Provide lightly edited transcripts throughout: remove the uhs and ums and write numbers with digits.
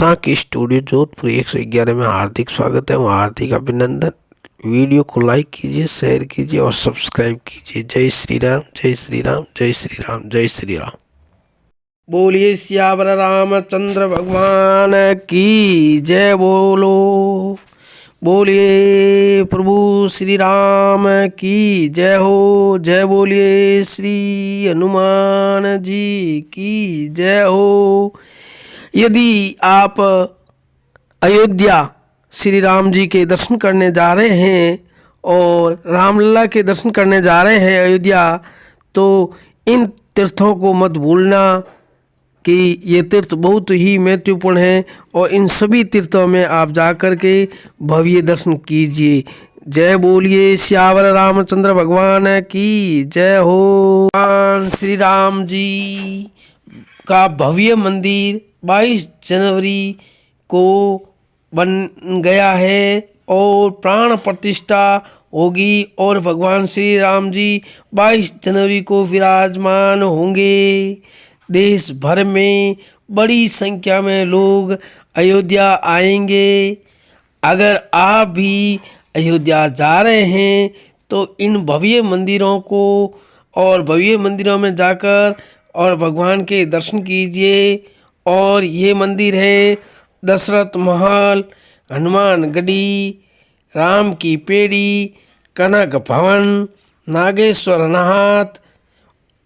Shashank studio Jodhpur 111 में हार्दिक स्वागत है। हार्दिक अभिनंदन। वीडियो को लाइक कीजिए, शेयर कीजिए और सब्सक्राइब कीजिए। जय श्री राम, जय श्री राम, जय श्री राम, जय श्री राम। बोलिए सियावर रामचंद्र भगवान की जय। बोलिए प्रभु श्री राम की जय हो। जय बोलिए श्री हनुमान जी की जय हो। यदि आप अयोध्या श्री राम जी के दर्शन करने जा रहे हैं और रामलला के दर्शन करने जा रहे हैं अयोध्या, तो इन तीर्थों को मत भूलना कि ये तीर्थ बहुत ही महत्वपूर्ण हैं और इन सभी तीर्थों में आप जाकर के भव्य दर्शन कीजिए। जय बोलिए श्यावर रामचंद्र भगवान की जय हो। भगवान श्री राम जी का भव्य मंदिर 22 जनवरी को बन गया है और प्राण प्रतिष्ठा होगी और भगवान श्री राम जी 22 जनवरी को विराजमान होंगे। देश भर में बड़ी संख्या में लोग अयोध्या आएंगे। अगर आप भी अयोध्या जा रहे हैं तो इन भव्य मंदिरों को और भव्य मंदिरों में जाकर और भगवान के दर्शन कीजिए। और ये मंदिर है दशरथ महल, हनुमान गढ़ी, राम की पेड़ी, कनक भवन, नागेश्वर नाथ,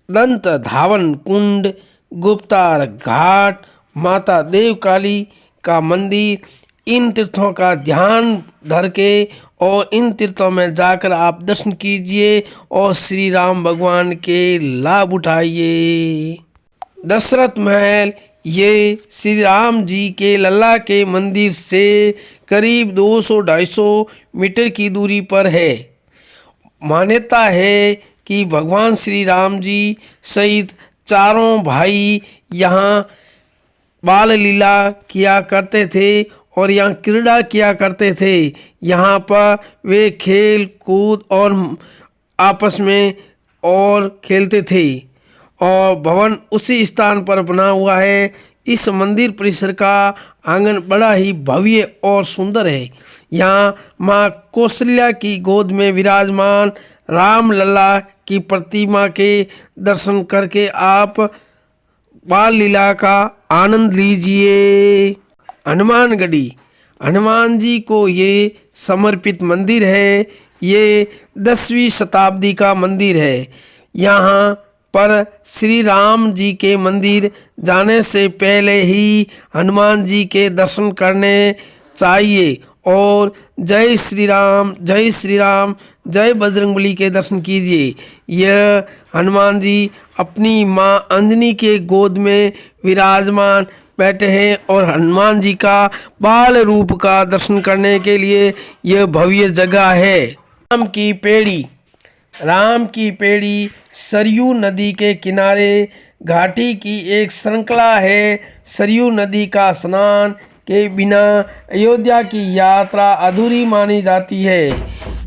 दंत धावन कुंड, गुप्तार घाट, माता देवकाली का मंदिर। इन तीर्थों का ध्यान धर के और इन तीर्थों में जाकर आप दर्शन कीजिए और श्री राम भगवान के लाभ उठाइए। दशरथ महल ये श्री राम जी के लल्ला के मंदिर से करीब 200-250 मीटर की दूरी पर है। मान्यता है कि भगवान श्री राम जी सहित चारों भाई यहाँ बाल लीला किया करते थे और यहाँ क्रीड़ा किया करते थे। यहाँ पर वे खेल कूद और आपस में और खेलते थे और भवन उसी स्थान पर बना हुआ है। इस मंदिर परिसर का आंगन बड़ा ही भव्य और सुंदर है। यहाँ माँ कौशल्या की गोद में विराजमान राम लल्ला की प्रतिमा के दर्शन करके आप बाल लीला का आनंद लीजिए। हनुमानगढ़ी हनुमान जी को ये समर्पित मंदिर है। ये 10वीं शताब्दी का मंदिर है। यहाँ पर श्री राम जी के मंदिर जाने से पहले ही हनुमान जी के दर्शन करने चाहिए और जय श्री राम, जय श्री राम, जय बजरंगबली के दर्शन कीजिए। यह हनुमान जी अपनी माँ अंजनी के गोद में विराजमान बैठे हैं और हनुमान जी का बाल रूप का दर्शन करने के लिए यह भव्य जगह है। राम की पेड़ी सरयू नदी के किनारे घाटी की एक श्रृंखला है। सरयू नदी का स्नान के बिना अयोध्या की यात्रा अधूरी मानी जाती है।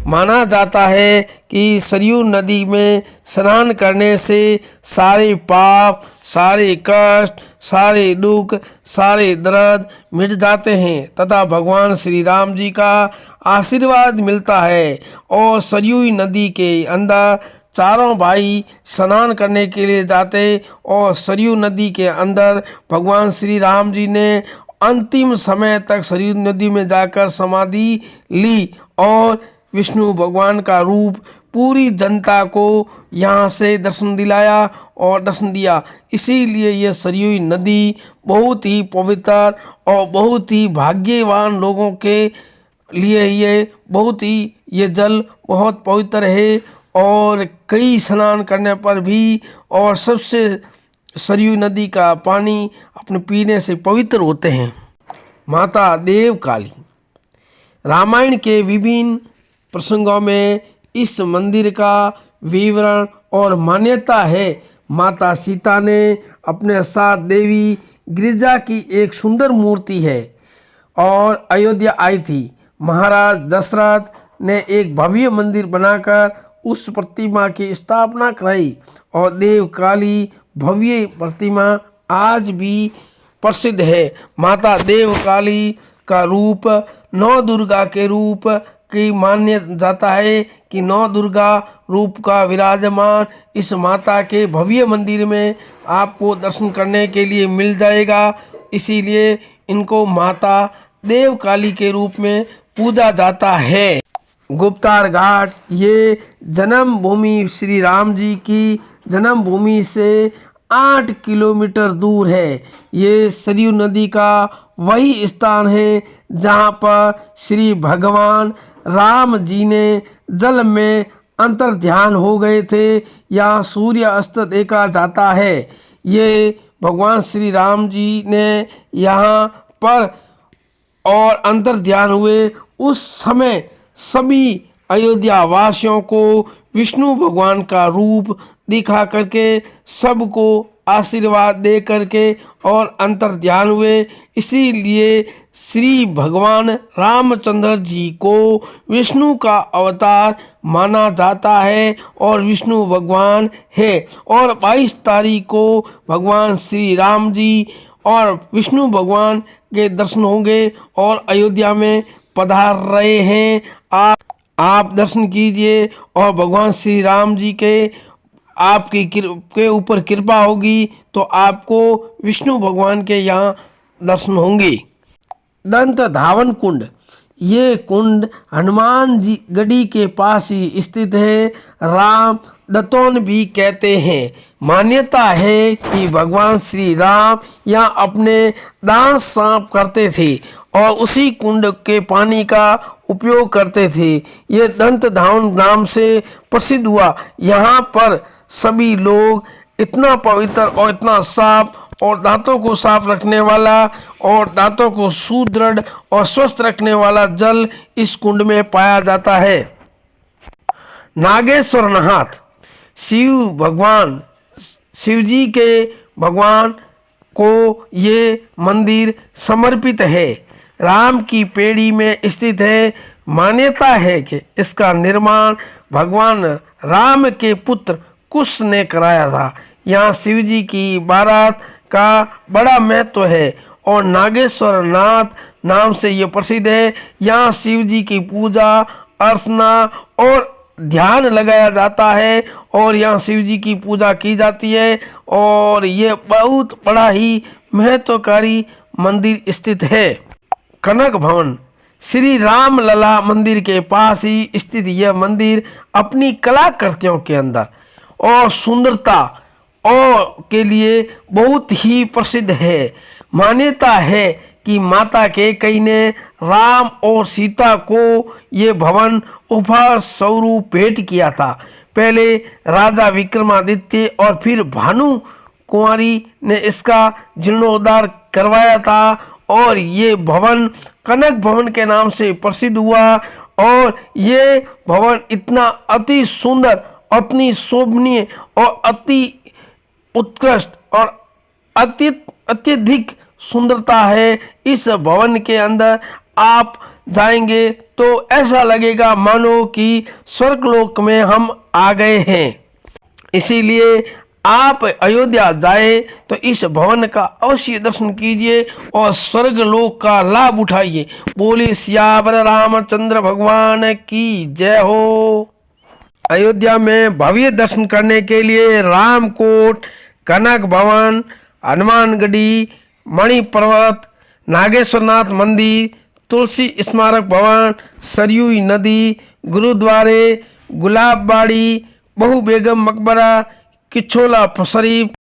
माना जाता है कि सरयू नदी में स्नान करने से सारे पाप, सारे कष्ट, सारे दुख, सारे दर्द मिट जाते हैं तथा भगवान श्री राम जी का आशीर्वाद मिलता है। और सरयू नदी के अंदर चारों भाई स्नान करने के लिए जाते और सरयू नदी के अंदर भगवान श्री राम जी ने अंतिम समय तक सरयू नदी में जाकर समाधि ली और विष्णु भगवान का रूप पूरी जनता को यहाँ से दर्शन दिलाया और दर्शन दिया। इसीलिए ये सरयू नदी बहुत ही पवित्र और बहुत ही भाग्यवान लोगों के लिए ये जल बहुत पवित्र है और कई स्नान करने पर भी और सबसे सरयू नदी का पानी अपने पीने से पवित्र होते हैं। माता देवकाली रामायण के विभिन्न प्रसंगों में इस मंदिर का विवरण और मान्यता है। माता सीता ने अपने साथ देवी गिरिजा की एक सुंदर मूर्ति है और अयोध्या आई थी। महाराज दशरथ ने एक भव्य मंदिर बनाकर उस प्रतिमा की स्थापना कराई और देवकाली भव्य प्रतिमा आज भी प्रसिद्ध है। माता देवकाली का रूप नौ दुर्गा के रूप की मान्य जाता है कि नौ दुर्गा रूप का विराजमान इस माता के भव्य मंदिर में आपको दर्शन करने के लिए मिल जाएगा। इसीलिए इनको माता देवकाली के रूप में पूजा जाता है। गुप्तार घाट ये जन्म भूमि श्री राम जी की जन्म भूमि से 8 किलोमीटर दूर है। ये सरयू नदी का वही स्थान है जहाँ पर श्री भगवान राम जी ने जल में अंतर ध्यान हो गए थे। यहाँ सूर्य अस्त देखा जाता है। ये भगवान श्री राम जी ने यहाँ पर और अंतर ध्यान हुए उस समय सभी अयोध्या वासियों को विष्णु भगवान का रूप दिखा करके सबको आशीर्वाद दे करके और अंतर ध्यान हुए। इसीलिए श्री भगवान रामचंद्र जी को विष्णु का अवतार माना जाता है और विष्णु भगवान है। और 22 तारीख को भगवान श्री राम जी और विष्णु भगवान के दर्शन होंगे और अयोध्या में पधार रहे हैं। आप दर्शन कीजिए और भगवान श्री राम जी के आपकी के ऊपर कृपा होगी तो आपको विष्णु भगवान के यहाँ दर्शन होंगे। दंत धावन कुंड ये कुंड हनुमान जी गढ़ी के पास ही स्थित है। राम दतौन भी कहते हैं। मान्यता है कि भगवान श्री राम यहाँ अपने दांत साफ करते थे और उसी कुंड के पानी का उपयोग करते थे। ये दंत धावन नाम से प्रसिद्ध हुआ। यहाँ पर सभी लोग इतना पवित्र और इतना साफ और दांतों को साफ रखने वाला और दांतों को सुदृढ़ और स्वस्थ रखने वाला जल इस कुंड में पाया जाता है। नागेश्वर नाथ शिव जी के भगवान को ये मंदिर समर्पित है। राम की पेड़ी में स्थित है। मान्यता है कि इसका निर्माण भगवान राम के पुत्र कुश ने कराया था। यहाँ शिव जी की बारात का बड़ा महत्व है और नागेश्वर नाथ नाम से ये प्रसिद्ध है। यहाँ शिव जी की पूजा अर्चना और ध्यान लगाया जाता है और यहाँ शिव जी की पूजा की जाती है और ये बहुत बड़ा ही महत्वकारी मंदिर स्थित है। कनक भवन श्री राम लला मंदिर के पास ही स्थित यह मंदिर अपनी कलाकृतियों के अंदर और सुंदरता और के लिए बहुत ही प्रसिद्ध है। मान्यता है कि माता कैकेयी ने राम और सीता को ये भवन उपहार स्वरूप भेंट किया था। पहले राजा विक्रमादित्य और फिर भानु कुंवारी ने इसका जीर्णोद्धार करवाया था और ये भवन कनक भवन के नाम से प्रसिद्ध हुआ। और ये भवन इतना अति सुंदर, अति शोभनीय और अति उत्कृष्ट और अत्यधिक सुंदरता है। इस भवन के अंदर आप जाएंगे तो ऐसा लगेगा मानो कि स्वर्गलोक में हम आ गए हैं। इसीलिए आप अयोध्या जाए तो इस भवन का अवश्य दर्शन कीजिए और स्वर्गलोक का लाभ उठाइए। बोले सियावर रामचंद्र भगवान की जय हो। अयोध्या में भव्य दर्शन करने के लिए रामकोट, कनक भवन, हनुमानगढ़ी, मणि पर्वत, नागेश्वरनाथ मंदिर, तुलसी स्मारक भवन, सरयू नदी, गुरुद्वारे, गुलाबबाड़ी, बहु बेगम मकबरा, किछोला शरीफ,